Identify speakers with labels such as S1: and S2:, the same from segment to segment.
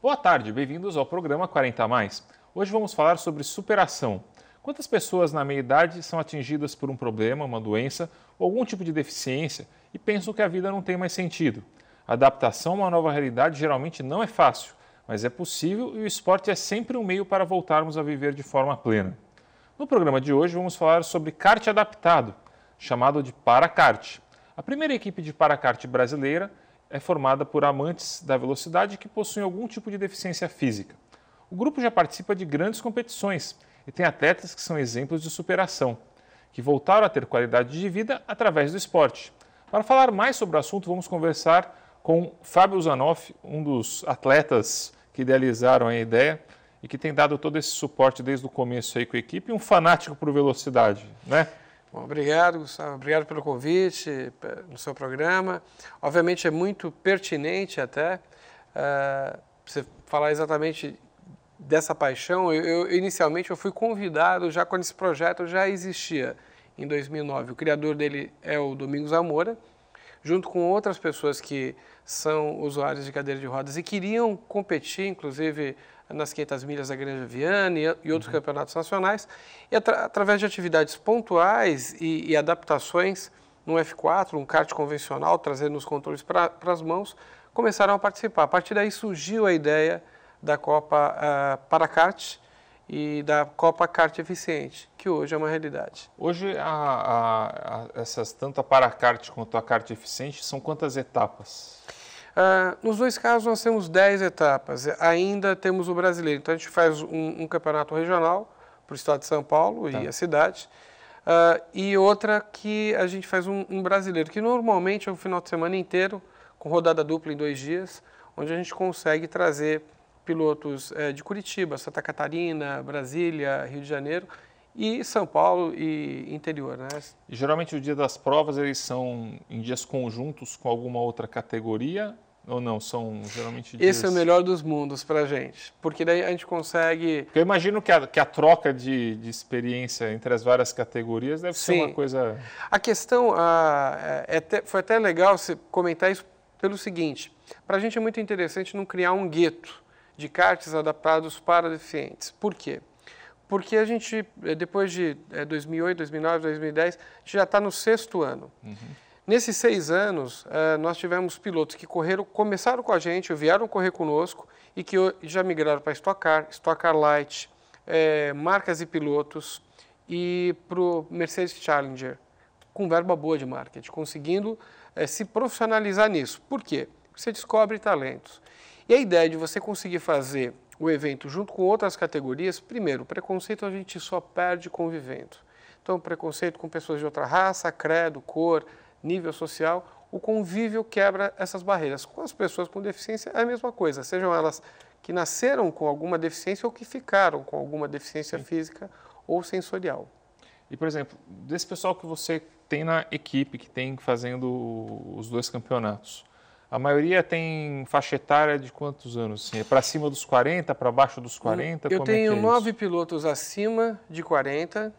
S1: Boa tarde, bem-vindos ao programa 40 Mais. Hoje vamos falar sobre superação. Quantas pessoas na meia-idade são atingidas por um problema, uma doença ou algum tipo de deficiência e pensam que a vida não tem mais sentido? A adaptação a uma nova realidade geralmente não é fácil, mas é possível e o esporte é sempre um meio para voltarmos a viver de forma plena. No programa de hoje vamos falar sobre kart adaptado, chamado de Paracart. A primeira equipe de Paracart brasileira é formada por amantes da velocidade que possuem algum tipo de deficiência física. O grupo já participa de grandes competições e tem atletas que são exemplos de superação, que voltaram a ter qualidade de vida através do esporte. Para falar mais sobre o assunto, vamos conversar com Fábio Zanoff, um dos atletas que idealizaram a ideia e que tem dado todo esse suporte desde o começo aí com a equipe, e um fanático por velocidade, né?
S2: Bom, obrigado, Gustavo. Obrigado pelo convite no seu programa. Obviamente é muito pertinente até você falar exatamente dessa paixão. Inicialmente eu fui convidado já quando esse projeto já existia, em 2009. O criador dele é o Domingos Zamora, junto com outras pessoas que são usuários de cadeira de rodas e queriam competir, inclusive nas 500 milhas da Granja Viana e outros campeonatos nacionais, e através de atividades pontuais e adaptações no F4, um kart convencional, trazendo os controles para as mãos, começaram a participar. A partir daí surgiu a ideia da Copa Paracart e da Copa Kart Eficiente, que hoje é uma realidade.
S1: Hoje, essas, tanto a Paracart quanto a Kart Eficiente, são quantas etapas?
S2: Nos dois casos nós temos 10 etapas, ainda temos o brasileiro, então a gente faz um campeonato regional para o estado de São Paulo e a cidade, e outra que a gente faz um brasileiro, que normalmente é um final de semana inteiro, com rodada dupla em 2 dias, onde a gente consegue trazer pilotos de Curitiba, Santa Catarina, Brasília, Rio de Janeiro e São Paulo e interior, né?
S1: E geralmente o dia das provas eles são em dias conjuntos com alguma outra categoria ou não? São geralmente dias...
S2: Esse é o melhor dos mundos para a gente, porque daí a gente consegue...
S1: Porque eu imagino que a troca de experiência entre as várias categorias deve ser uma coisa...
S2: A questão, foi até legal você comentar isso pelo seguinte, para a gente é muito interessante não criar um gueto de karts adaptados para deficientes. Por quê? Porque a gente, depois de 2008, 2009, 2010, a gente já está no 6º ano. Nesses 6 anos, nós tivemos pilotos que começaram com a gente, vieram correr conosco e que já migraram para Stock Car Light, marcas e pilotos e para o Mercedes Challenger, com verba boa de marketing, conseguindo se profissionalizar nisso. Por quê? Porque você descobre talentos. E a ideia de você conseguir fazer o evento junto com outras categorias, primeiro, o preconceito a gente só perde convivendo. Então, preconceito com pessoas de outra raça, credo, cor, nível social, o convívio quebra essas barreiras. Com as pessoas com deficiência é a mesma coisa, sejam elas que nasceram com alguma deficiência ou que ficaram com alguma deficiência física ou sensorial.
S1: E, por exemplo, desse pessoal que você tem na equipe, que tem fazendo os 2 campeonatos, a maioria tem faixa etária de quantos anos? Assim, é para cima dos 40, para baixo dos 40?
S2: Eu tenho 9 pilotos acima de 40.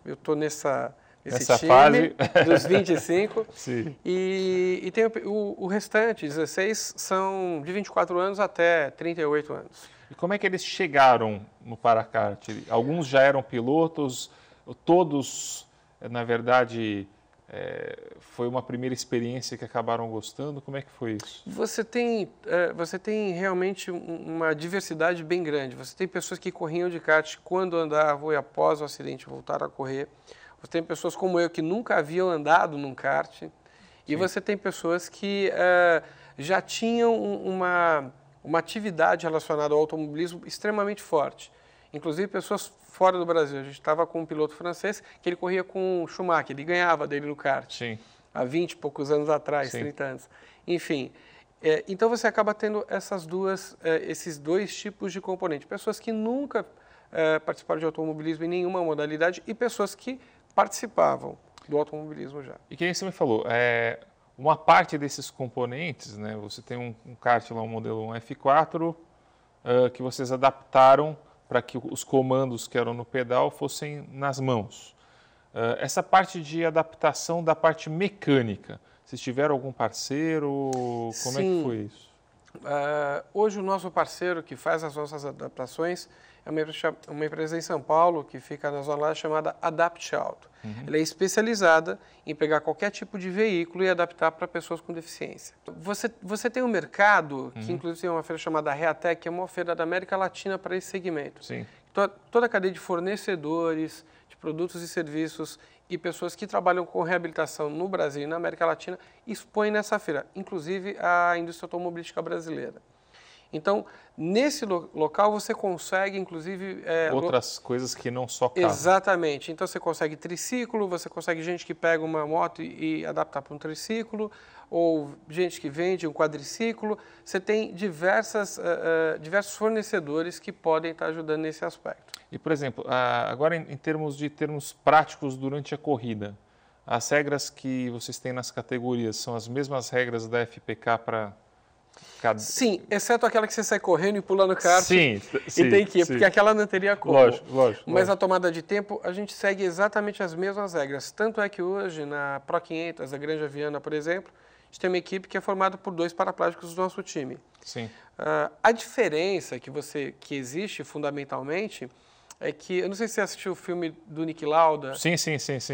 S2: Eu estou nesse time
S1: fase
S2: dos 25.
S1: Sim.
S2: E tem o restante, 16, são de 24 anos até 38 anos.
S1: E como é que eles chegaram no Paracart? Alguns já eram pilotos, todos, na verdade... foi uma primeira experiência que acabaram gostando? Como é que foi isso?
S2: Você tem realmente uma diversidade bem grande. Você tem pessoas que corriam de kart quando andavam e após o acidente voltaram a correr. Você tem pessoas como eu que nunca haviam andado num kart. E você tem pessoas que já tinham uma atividade relacionada ao automobilismo extremamente forte. Inclusive pessoas fora do Brasil. A gente estava com um piloto francês que ele corria com o Schumacher, ele ganhava dele no kart.
S1: Sim.
S2: Há 20 e poucos anos atrás, 30 anos. Enfim, então você acaba tendo esses 2 tipos de componente. Pessoas que nunca participaram de automobilismo em nenhuma modalidade e pessoas que participavam do automobilismo já.
S1: E que nem você me falou, uma parte desses componentes, né, você tem um kart lá, um modelo 1 F4, que vocês adaptaram para que os comandos que eram no pedal fossem nas mãos. Essa parte de adaptação da parte mecânica, vocês tiveram algum parceiro? Como é que foi isso?
S2: Hoje o nosso parceiro que faz as nossas adaptações é uma empresa em São Paulo que fica na zona lá chamada Adapt Auto. Ela é especializada em pegar qualquer tipo de veículo e adaptar para pessoas com deficiência. Você tem um mercado, que inclusive tem uma feira chamada Reatec, que é uma feira da América Latina para esse segmento.
S1: Sim.
S2: Toda a cadeia de fornecedores, de produtos e serviços e pessoas que trabalham com reabilitação no Brasil e na América Latina expõem nessa feira, inclusive a indústria automobilística brasileira. Então, nesse local você consegue, inclusive...
S1: outras coisas que não só carro.
S2: Exatamente. Então, você consegue triciclo, você consegue gente que pega uma moto e adaptar para um triciclo, ou gente que vende um quadriciclo. Você tem diversos fornecedores que podem estar ajudando nesse aspecto.
S1: E, por exemplo, agora em termos práticos durante a corrida, as regras que vocês têm nas categorias são as mesmas regras da FPK para...
S2: Sim, exceto aquela que você sai correndo e pula no kart
S1: sim,
S2: e tem que ir, porque aquela não teria como.
S1: Lógico.
S2: Mas a tomada de tempo, a gente segue exatamente as mesmas regras. Tanto é que hoje, na Pro 500, da Granja Viana, por exemplo, a gente tem uma equipe que é formada por 2 paraplégicos do nosso time.
S1: Sim.
S2: A diferença que existe, fundamentalmente, é que, eu não sei se você assistiu o filme do Niki Lauda.
S1: Sim,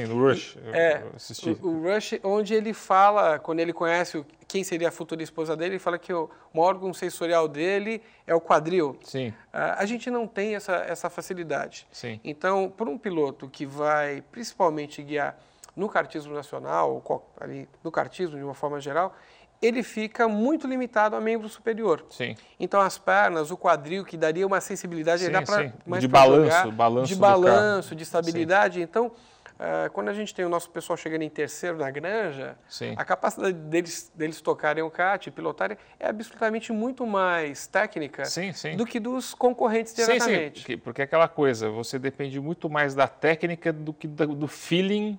S1: no Rush. Eu assisti.
S2: O Rush, onde ele fala, quando ele conhece quem seria a futura esposa dele, ele fala que o órgão sensorial dele é o quadril.
S1: Sim.
S2: A gente não tem essa facilidade.
S1: Sim.
S2: Então, por um piloto que vai principalmente guiar no kartismo nacional, ou ali, no kartismo de uma forma geral, ele fica muito limitado a membro superior.
S1: Sim.
S2: Então, as pernas, o quadril, que daria uma sensibilidade mais
S1: de
S2: balanço, de estabilidade. Sim. Então, quando a gente tem o nosso pessoal chegando em terceiro na granja,
S1: sim,
S2: a capacidade deles tocarem o kart, pilotarem, é absolutamente muito mais técnica do que dos concorrentes diretamente.
S1: Sim, porque é aquela coisa, você depende muito mais da técnica do que do feeling,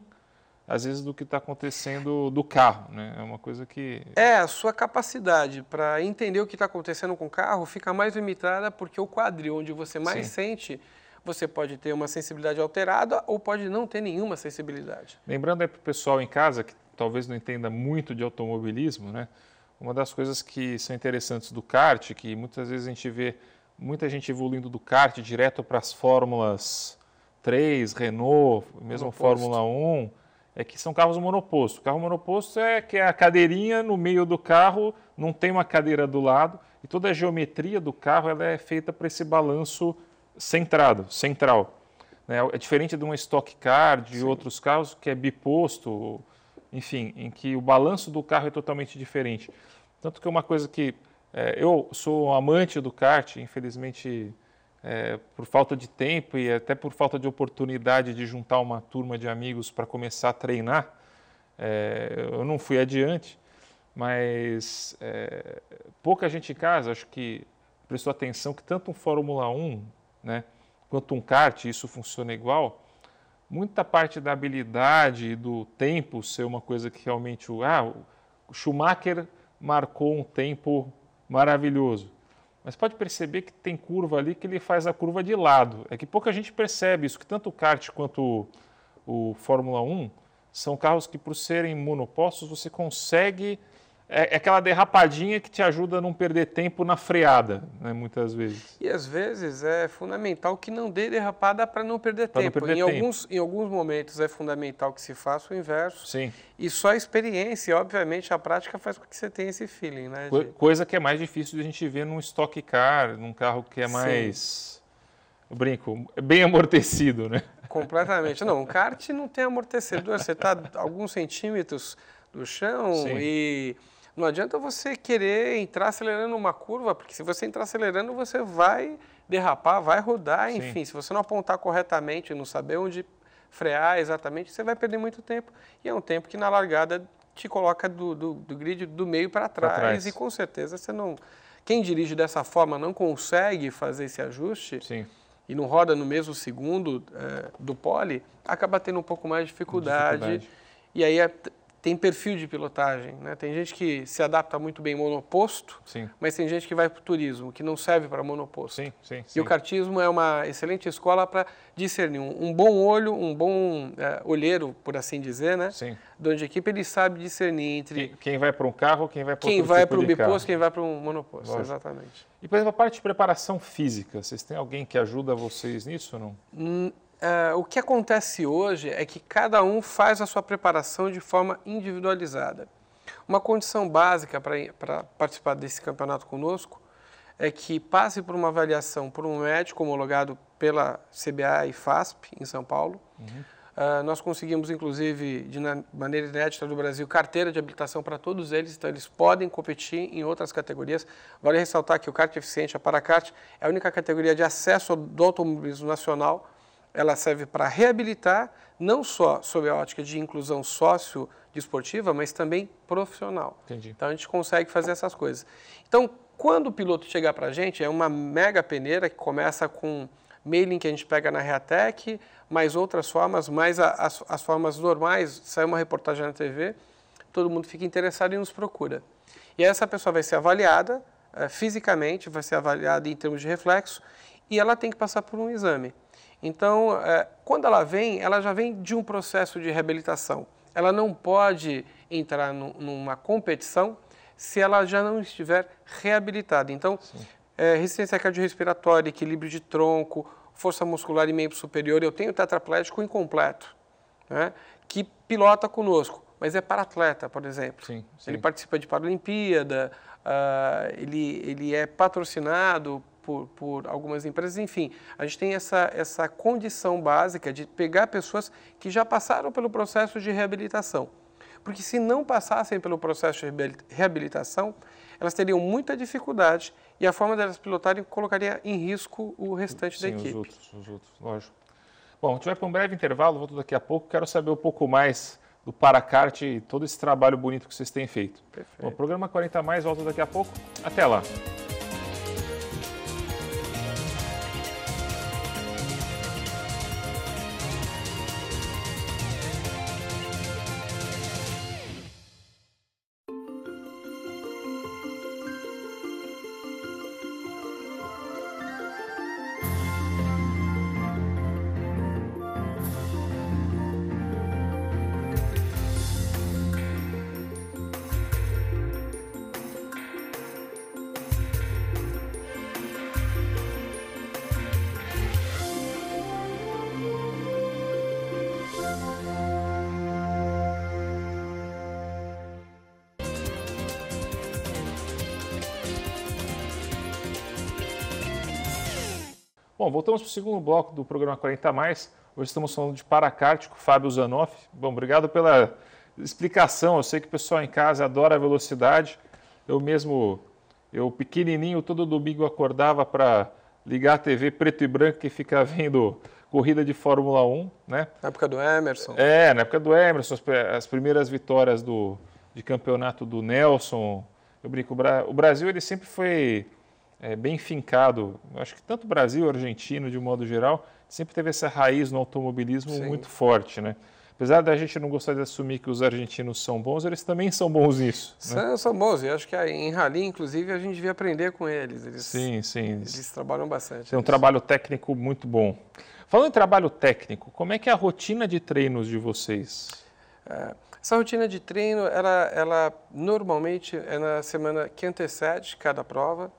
S1: às vezes, do que está acontecendo do carro, né? É uma coisa que...
S2: A sua capacidade para entender o que está acontecendo com o carro fica mais limitada porque o quadril, onde você mais sente, você pode ter uma sensibilidade alterada ou pode não ter nenhuma sensibilidade.
S1: Lembrando aí para o pessoal em casa, que talvez não entenda muito de automobilismo, né? Uma das coisas que são interessantes do kart, que muitas vezes a gente vê muita gente evoluindo do kart direto para as Fórmulas 3, Renault, mesmo Fórmula 1... é que são carros monoposto. O carro monoposto é que é a cadeirinha no meio do carro, não tem uma cadeira do lado, e toda a geometria do carro ela é feita para esse balanço central. Né? É diferente de uma Stock Car, de outros carros, que é biposto, enfim, em que o balanço do carro é totalmente diferente. Tanto que é uma coisa que... eu sou um amante do kart, infelizmente... por falta de tempo e até por falta de oportunidade de juntar uma turma de amigos para começar a treinar, eu não fui adiante, mas pouca gente em casa, acho que prestou atenção que tanto um Fórmula 1, né, quanto um kart, isso funciona igual, muita parte da habilidade e do tempo ser uma coisa que realmente... o Schumacher marcou um tempo maravilhoso. Mas pode perceber que tem curva ali que ele faz a curva de lado. É que pouca gente percebe isso, que tanto o kart quanto o Fórmula 1 são carros que, por serem monopostos, você consegue... É aquela derrapadinha que te ajuda a não perder tempo na freada, né, muitas vezes.
S2: E às vezes é fundamental que não dê derrapada para não perder tempo. Em alguns momentos é fundamental que se faça o inverso.
S1: Sim.
S2: E só a experiência e, obviamente, a prática faz com que você tenha esse feeling, né?
S1: Coisa que é mais difícil de a gente ver num Stock Car, num carro que é mais... Eu brinco, é bem amortecido, né?
S2: Completamente. Não, um kart não tem amortecedor. Você está alguns centímetros do chão e... Não adianta você querer entrar acelerando uma curva, porque se você entrar acelerando, você vai derrapar, vai rodar, enfim. Se você não apontar corretamente, não saber onde frear exatamente, você vai perder muito tempo. E é um tempo que na largada te coloca do grid do meio para trás. E com certeza você não... Quem dirige dessa forma não consegue fazer esse ajuste e não roda no mesmo segundo do pole, acaba tendo um pouco mais de dificuldade. E aí tem perfil de pilotagem, né? Tem gente que se adapta muito bem monoposto,
S1: Sim.
S2: mas tem gente que vai para o turismo, que não serve para monoposto.
S1: Sim, sim,
S2: E
S1: sim.
S2: o kartismo é uma excelente escola para discernir. Um bom olho, um bom olheiro, por assim dizer, né?
S1: Sim.
S2: Dono de equipe, ele sabe discernir entre
S1: Quem vai para um carro, quem vai para
S2: quem
S1: outro
S2: vai
S1: tipo
S2: para um
S1: de carro.
S2: biposto, quem vai para um monoposto.
S1: Lógico.
S2: Exatamente.
S1: E, por exemplo, a parte de preparação física, vocês têm alguém que ajuda vocês nisso ou não?
S2: O que acontece hoje é que cada um faz a sua preparação de forma individualizada. Uma condição básica para participar desse campeonato conosco é que passe por uma avaliação por um médico homologado pela CBA e FASP, em São Paulo. Nós conseguimos, inclusive, de maneira inédita do Brasil, carteira de habilitação para todos eles, então eles podem competir em outras categorias. Vale ressaltar que o kart eficiente, a Paracart, é a única categoria de acesso do automobilismo nacional. Ela serve para reabilitar, não só sob a ótica de inclusão sócio-desportiva, mas também profissional.
S1: Entendi.
S2: Então, a gente consegue fazer essas coisas. Então, quando o piloto chegar para a gente, é uma mega peneira que começa com mailing que a gente pega na Reatec, mais outras formas, mais as formas normais, sai uma reportagem na TV, todo mundo fica interessado e nos procura. E essa pessoa vai ser avaliada fisicamente, vai ser avaliada em termos de reflexo, e ela tem que passar por um exame. Então, quando ela já vem de um processo de reabilitação. Ela não pode entrar numa competição se ela já não estiver reabilitada. Então, resistência cardiorrespiratória, equilíbrio de tronco, força muscular e membro superior. Eu tenho tetraplégico incompleto, né, que pilota conosco, mas é para atleta, por exemplo.
S1: Sim.
S2: Ele participa de Paralimpíada, ele é patrocinado por algumas empresas, enfim, a gente tem essa condição básica de pegar pessoas que já passaram pelo processo de reabilitação. Porque se não passassem pelo processo de reabilitação, elas teriam muita dificuldade e a forma delas pilotarem colocaria em risco o restante da equipe.
S1: Os outros, lógico. Bom, a gente vai para um breve intervalo, volto daqui a pouco, quero saber um pouco mais do Paracart e todo esse trabalho bonito que vocês têm feito.
S2: Perfeito.
S1: Bom, o programa 40 Mais volta daqui a pouco, até lá. Bom, voltamos para o segundo bloco do programa 40 Mais. Hoje estamos falando de Paracart com o Fábio Zanoff. Bom, obrigado pela explicação. Eu sei que o pessoal em casa adora a velocidade. Eu pequenininho, todo domingo acordava para ligar a TV preto e branco e ficar vendo corrida de Fórmula 1, né?
S2: Na época do Emerson.
S1: Na época do Emerson, as primeiras vitórias de campeonato do Nelson. Eu brinco, o Brasil ele sempre foi bem fincado. Eu acho que tanto o Brasil, o argentino, de um modo geral, sempre teve essa raiz no automobilismo muito forte, né? Apesar da gente não gostar de assumir que os argentinos são bons, eles também são bons nisso.
S2: São bons. Eu acho que em rally, inclusive, a gente devia aprender com eles.
S1: Sim.
S2: Eles trabalham bastante.
S1: Tem um trabalho técnico muito bom. Falando em trabalho técnico, como é que é a rotina de treinos de vocês?
S2: Essa rotina de treino, ela normalmente é na semana que antecede cada prova.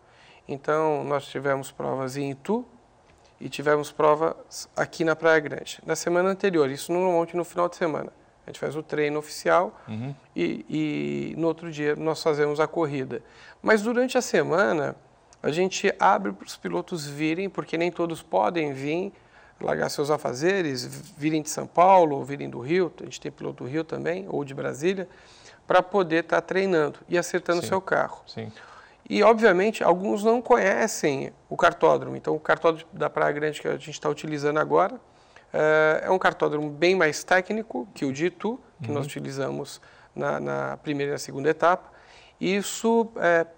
S2: Então, nós tivemos provas em Itu e tivemos provas aqui na Praia Grande. Na semana anterior, isso normalmente no final de semana. A gente faz o treino oficial e no outro dia nós fazemos a corrida. Mas durante a semana, a gente abre para os pilotos virem, porque nem todos podem vir, largar seus afazeres, virem de São Paulo, ou virem do Rio, a gente tem piloto do Rio também, ou de Brasília, para poder estar treinando e acertando o seu carro.
S1: Sim.
S2: E, obviamente, alguns não conhecem o kartódromo. Então, o kartódromo da Praia Grande que a gente está utilizando agora é um kartódromo bem mais técnico que o de Itu, que nós utilizamos na primeira e na segunda etapa. Isso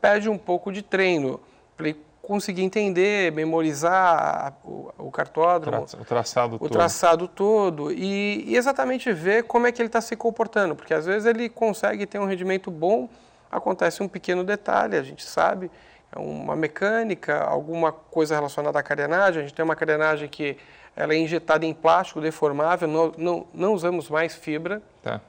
S2: pede um pouco de treino para ele conseguir entender, memorizar o cartódromo,
S1: o
S2: traçado todo e exatamente ver como é que ele está se comportando, porque às vezes ele consegue ter um rendimento bom, acontece um pequeno detalhe, a gente sabe, é uma mecânica, alguma coisa relacionada à carenagem. A gente tem uma carenagem que ela é injetada em plástico deformável, não usamos mais fibra.
S1: Tá.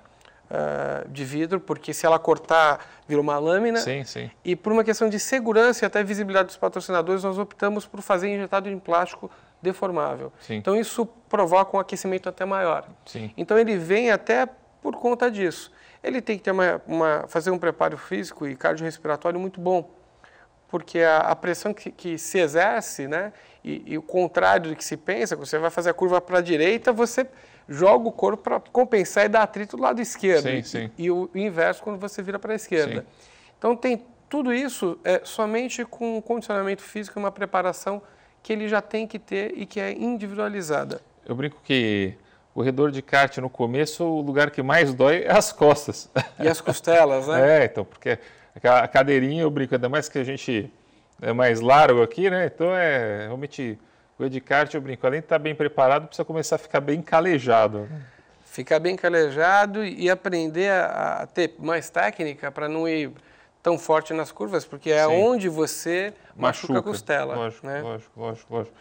S2: De vidro, porque se ela cortar, vira uma lâmina.
S1: Sim, sim.
S2: E por uma questão de segurança e até visibilidade dos patrocinadores, nós optamos por fazer injetado em plástico deformável.
S1: Sim.
S2: Então isso provoca um aquecimento até maior.
S1: Sim.
S2: Então ele vem até por conta disso. Ele tem que ter fazer um preparo físico e cardiorrespiratório muito bom, porque a pressão que se exerce, né, e o contrário do que se pensa, quando você vai fazer a curva para a direita, você joga o corpo para compensar e dar atrito do lado esquerdo.
S1: Sim, sim.
S2: E o inverso quando você vira para a esquerda.
S1: Sim.
S2: Então tem tudo isso somente com um condicionamento físico e uma preparação que ele já tem que ter e que é individualizada.
S1: Eu brinco que corredor de kart no começo, o lugar que mais dói é as costas.
S2: E as costelas, né?
S1: Então, porque a cadeirinha, eu brinco, ainda mais que a gente é mais largo aqui, né? Então realmente... O de kart, eu brinco, além de estar bem preparado, precisa começar a ficar bem calejado.
S2: Ficar bem calejado e aprender a ter mais técnica para não ir tão forte nas curvas, porque é onde você machuca a costela.
S1: Lógico,
S2: né?
S1: lógico.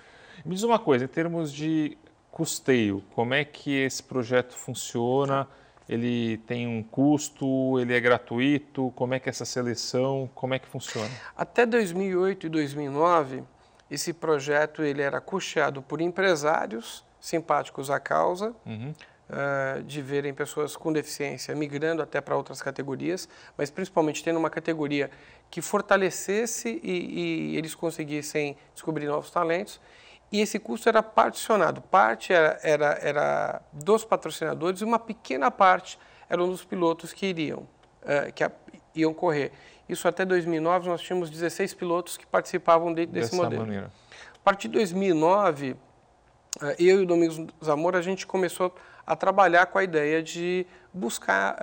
S1: Me diz uma coisa, em termos de custeio, como é que esse projeto funciona? Ele tem um custo, ele é gratuito? Como é que é essa seleção, como é que funciona?
S2: Até 2008 e 2009... esse projeto ele era custeado por empresários simpáticos à causa, de verem pessoas com deficiência migrando até para outras categorias, mas principalmente tendo uma categoria que fortalecesse e eles conseguissem descobrir novos talentos. E esse custo era particionado. Parte era dos patrocinadores e uma pequena parte eram dos pilotos que iam correr. Isso até 2009, nós tínhamos 16 pilotos que participavam desse modelo.
S1: Maneira.
S2: A partir de 2009, eu e o Domingos Zamora, a gente começou a trabalhar com a ideia de buscar,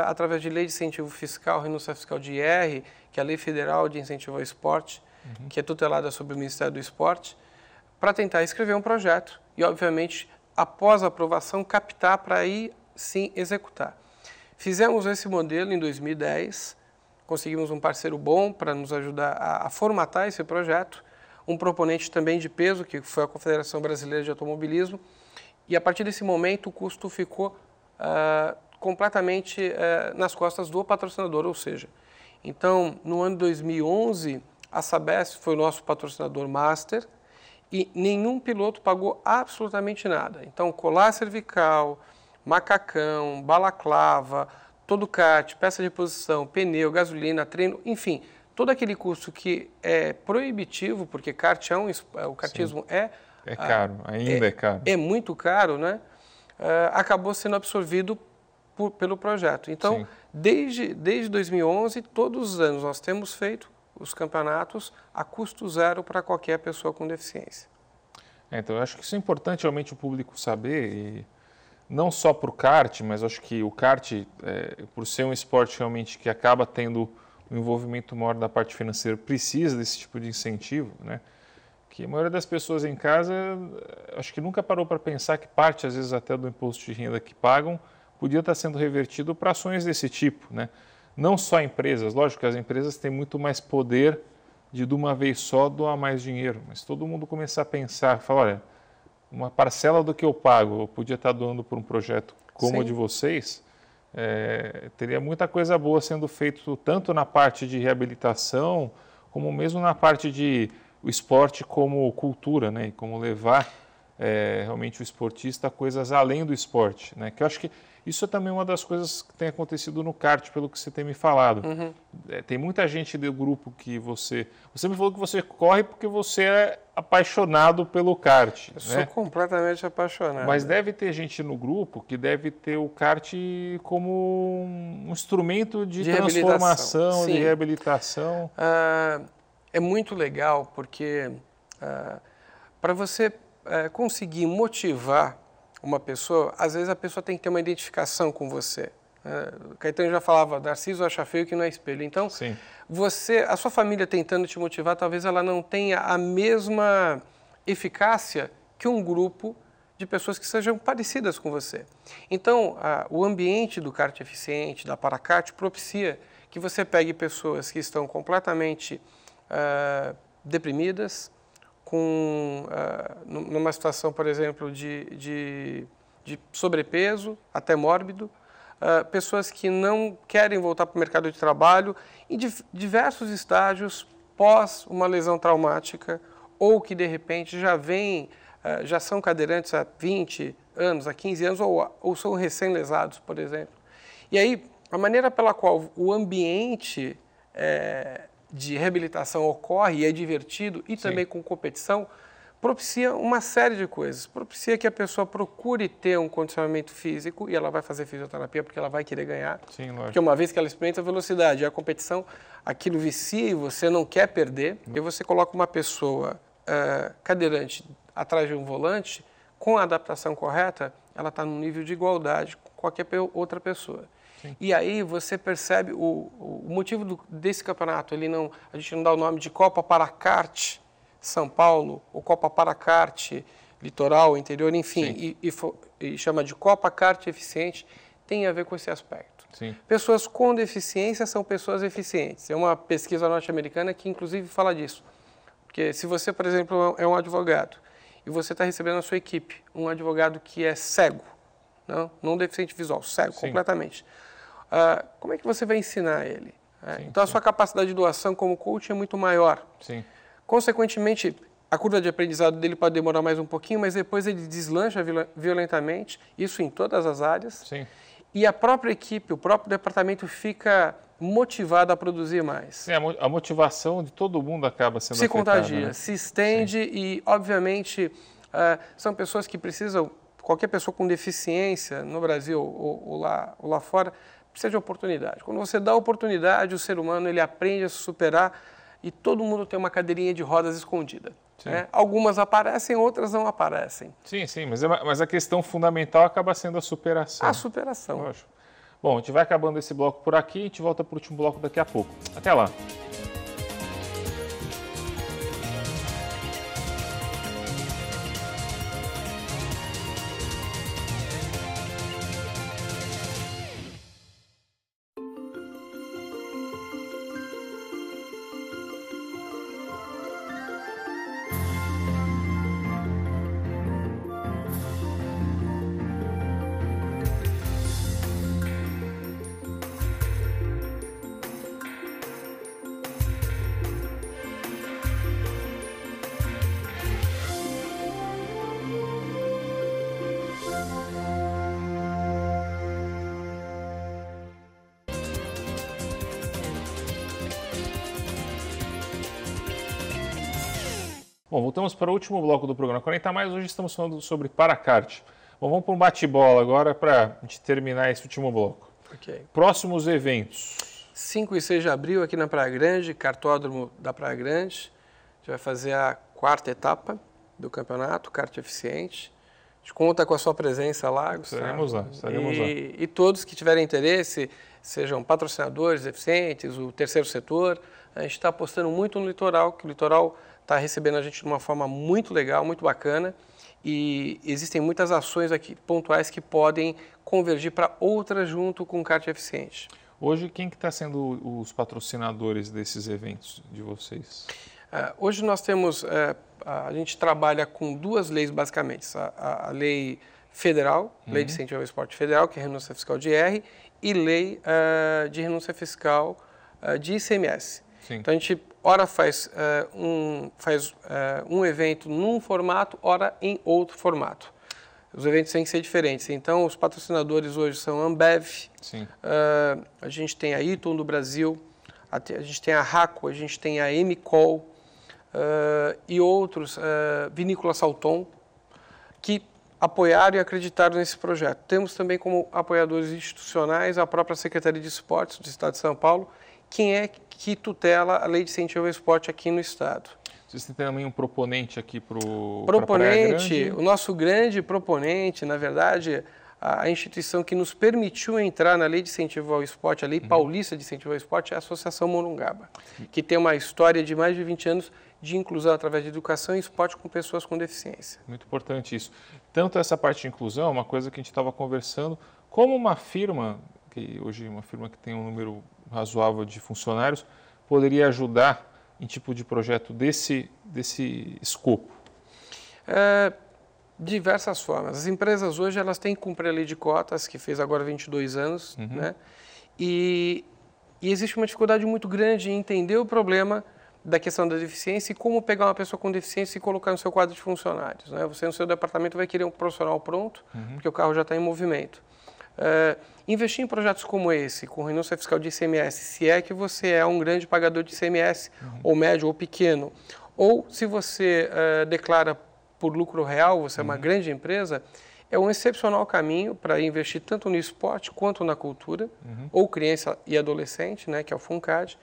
S2: através de lei de incentivo fiscal, renúncia fiscal de IR, que é a Lei Federal de Incentivo ao Esporte, que é tutelada sobre o Ministério do Esporte, para tentar escrever um projeto e, obviamente, após a aprovação, captar para aí sim executar. Fizemos esse modelo em 2010, conseguimos um parceiro bom para nos ajudar a formatar esse projeto, um proponente também de peso, que foi a Confederação Brasileira de Automobilismo, e a partir desse momento o custo ficou completamente nas costas do patrocinador, ou seja, então no ano 2011 a Sabesp foi o nosso patrocinador master e nenhum piloto pagou absolutamente nada. Então colar cervical, macacão, balaclava, todo kart, peça de reposição, pneu, gasolina, treino, enfim, todo aquele custo que é proibitivo, porque kart o kartismo
S1: é caro, ainda é caro.
S2: É muito caro, né? Acabou sendo absorvido pelo projeto. Então, desde 2011, todos os anos nós temos feito os campeonatos a custo zero para qualquer pessoa com deficiência.
S1: Então, eu acho que isso é importante realmente o público saber, e não só para o kart, mas acho que o kart, por ser um esporte realmente que acaba tendo um envolvimento maior da parte financeira, precisa desse tipo de incentivo, né? Que a maioria das pessoas em casa, acho que nunca parou para pensar que parte, às vezes, até do imposto de renda que pagam, podia estar sendo revertido para ações desse tipo, né? Não só empresas, lógico que as empresas têm muito mais poder de uma vez só doar mais dinheiro, mas todo mundo começar a pensar, falar, olha, uma parcela do que eu pago, eu podia estar doando por um projeto como o de vocês, teria muita coisa boa sendo feito tanto na parte de reabilitação, como mesmo na parte de o esporte como cultura, né? E como levar realmente o esportista a coisas além do esporte, né? Que eu acho que isso é também uma das coisas que tem acontecido no kart, pelo que você tem me falado. Tem muita gente do grupo que você me falou que você corre porque você é apaixonado pelo kart.
S2: Eu sou completamente apaixonado.
S1: Mas deve ter gente no grupo que deve ter o kart como um instrumento de transformação, de reabilitação.
S2: É muito legal porque para você conseguir motivar uma pessoa, às vezes a pessoa tem que ter uma identificação com você, Caetano já falava, Narciso acha feio que não é espelho. Então,
S1: Sim.
S2: a sua família tentando te motivar, talvez ela não tenha a mesma eficácia que um grupo de pessoas que sejam parecidas com você. Então, o ambiente do kart eficiente, da Paracart, propicia que você pegue pessoas que estão completamente deprimidas, numa situação, por exemplo, de sobrepeso, até mórbido, pessoas que não querem voltar para o mercado de trabalho em diversos estágios pós uma lesão traumática ou que, de repente, já são cadeirantes há 20 anos, há 15 anos ou são recém-lesados, por exemplo. E aí, a maneira pela qual o ambiente de reabilitação ocorre e é divertido e também com competição, propicia uma série de coisas. Propicia que a pessoa procure ter um condicionamento físico e ela vai fazer fisioterapia porque ela vai querer ganhar.
S1: Sim, lógico.
S2: Porque uma vez que ela experimenta a velocidade e a competição, aquilo vicia e você não quer perder. E você coloca uma pessoa cadeirante atrás de um volante, com a adaptação correta, ela está num nível de igualdade com qualquer outra pessoa. Sim. E aí você percebe o motivo desse campeonato. A gente não dá o nome de Copa Paracart São Paulo, ou Copa Paracart Litoral, Interior, enfim, e chama de Copa Kart Eficiente, tem a ver com esse aspecto.
S1: Sim.
S2: Pessoas com deficiência são pessoas eficientes. É uma pesquisa norte-americana que, inclusive, fala disso. Porque se você, por exemplo, é um advogado e você está recebendo na sua equipe um advogado que é cego, não deficiente visual, cego completamente, como é que você vai ensinar ele? Então, a sua capacidade de doação como coach é muito maior.
S1: Sim.
S2: Consequentemente, a curva de aprendizado dele pode demorar mais um pouquinho, mas depois ele deslancha violentamente, isso em todas as áreas.
S1: Sim.
S2: E a própria equipe, o próprio departamento fica motivado a produzir mais.
S1: Sim, a motivação de todo mundo acaba sendo
S2: se
S1: afetada,
S2: contagia,
S1: né?
S2: se estende e, obviamente, são pessoas que precisam, qualquer pessoa com deficiência no Brasil ou lá fora, precisa de oportunidade. Quando você dá oportunidade, o ser humano ele aprende a se superar e todo mundo tem uma cadeirinha de rodas escondida. Né? Algumas aparecem, outras não aparecem.
S1: Sim, mas a questão fundamental acaba sendo a superação.
S2: A superação.
S1: Lógico. Bom, a gente vai acabando esse bloco por aqui, a gente volta para o último bloco daqui a pouco. Até lá! Bom, voltamos para o último bloco do programa 40 Mais. Hoje estamos falando sobre Paracart. Bom, vamos para um bate-bola agora para a gente terminar esse último bloco.
S2: Okay.
S1: Próximos eventos.
S2: 5 e 6 de abril aqui na Praia Grande, Kartódromo da Praia Grande. A gente vai fazer a 4ª etapa do campeonato, Kart Eficiente. A gente conta com a sua presença lá, Gustavo.
S1: Estaremos lá.
S2: E todos que tiverem interesse, sejam patrocinadores, deficientes, o terceiro setor, a gente está apostando muito no litoral, que o litoral está recebendo a gente de uma forma muito legal, muito bacana, e existem muitas ações aqui pontuais que podem convergir para outras junto com o Kart Eficiente.
S1: Hoje, quem que está sendo os patrocinadores desses eventos de vocês?
S2: Hoje nós temos, a gente trabalha com 2 leis basicamente, a lei federal, Lei de Incentivo ao Esporte Federal, que é a renúncia fiscal de IR, e lei de renúncia fiscal de ICMS.
S1: Sim.
S2: Então a gente ora faz um evento num formato, ora em outro formato. Os eventos têm que ser diferentes. Então os patrocinadores hoje são a Ambev, a gente tem a Eaton do Brasil, a gente tem a Raco, a gente tem a Emicol e outros, Vinícola Salton, que apoiaram e acreditaram nesse projeto. Temos também como apoiadores institucionais a própria Secretaria de Esportes do Estado de São Paulo, quem é que tutela a Lei de Incentivo ao Esporte aqui no Estado.
S1: Vocês têm também um proponente aqui para o
S2: Proponente, o nosso grande proponente, na verdade, a instituição que nos permitiu entrar na Lei de Incentivo ao Esporte, a Lei Paulista de Incentivo ao Esporte, é a Associação Morungaba, que tem uma história de mais de 20 anos de inclusão através de educação e esporte com pessoas com deficiência.
S1: Muito importante isso. Tanto essa parte de inclusão, uma coisa que a gente estava conversando, como uma firma, que hoje é uma firma que tem um número razoável de funcionários, poderia ajudar em tipo de projeto desse escopo?
S2: Diversas formas. As empresas hoje elas têm que cumprir a lei de cotas, que fez agora 22 anos, né? E existe uma dificuldade muito grande em entender o problema da questão da deficiência e como pegar uma pessoa com deficiência e colocar no seu quadro de funcionários, né? Você no seu departamento vai querer um profissional pronto, porque o carro já está em movimento. Investir em projetos como esse, com renúncia fiscal de ICMS, se é que você é um grande pagador de ICMS, ou médio ou pequeno, ou se você declara por lucro real, você é uma grande empresa, é um excepcional caminho para investir tanto no esporte quanto na cultura, ou criança e adolescente, né, que é o FUNCAD,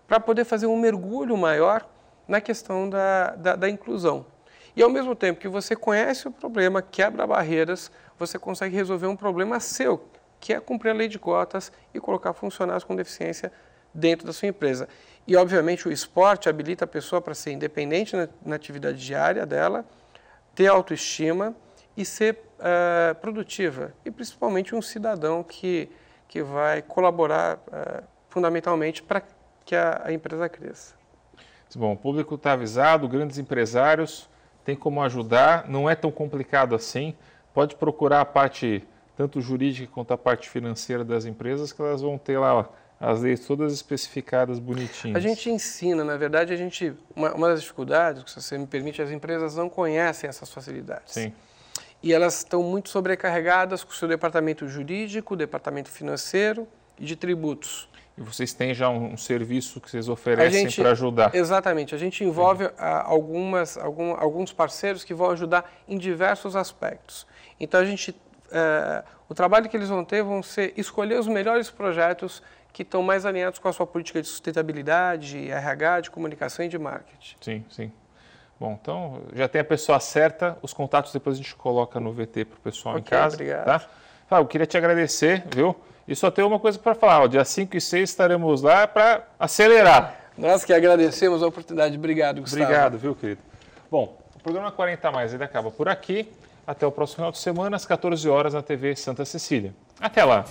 S2: para poder fazer um mergulho maior na questão da inclusão. E ao mesmo tempo que você conhece o problema, quebra barreiras, você consegue resolver um problema seu, que é cumprir a lei de cotas e colocar funcionários com deficiência dentro da sua empresa. E, obviamente, o esporte habilita a pessoa para ser independente na atividade diária dela, ter autoestima e ser produtiva. E, principalmente, um cidadão que vai colaborar fundamentalmente para que a empresa cresça.
S1: Bom, o público está avisado, grandes empresários, tem como ajudar, não é tão complicado assim. Pode procurar a parte tanto jurídica quanto a parte financeira das empresas, que elas vão ter lá as leis todas especificadas bonitinhas.
S2: A gente ensina, na verdade, uma das dificuldades, se você me permite, as empresas não conhecem essas facilidades.
S1: Sim.
S2: E elas estão muito sobrecarregadas com o seu departamento jurídico, departamento financeiro e de tributos.
S1: E vocês têm já um serviço que vocês oferecem para ajudar?
S2: Exatamente. A gente envolve alguns parceiros que vão ajudar em diversos aspectos. Então, o trabalho que eles vão ter vão ser escolher os melhores projetos que estão mais alinhados com a sua política de sustentabilidade, RH, de comunicação e de marketing.
S1: Sim, sim. Bom, então já tem a pessoa certa, os contatos depois a gente coloca no VT para o pessoal em casa.
S2: Obrigado.
S1: Tá? Fábio, eu queria te agradecer, viu? E só tenho uma coisa para falar, dia 5 e 6 estaremos lá para acelerar.
S2: Nós que agradecemos a oportunidade. Obrigado, Gustavo.
S1: Obrigado, viu, querido? Bom, o programa 40 Mais ele acaba por aqui. Até o próximo final de semana, às 14 horas, na TV Santa Cecília. Até lá!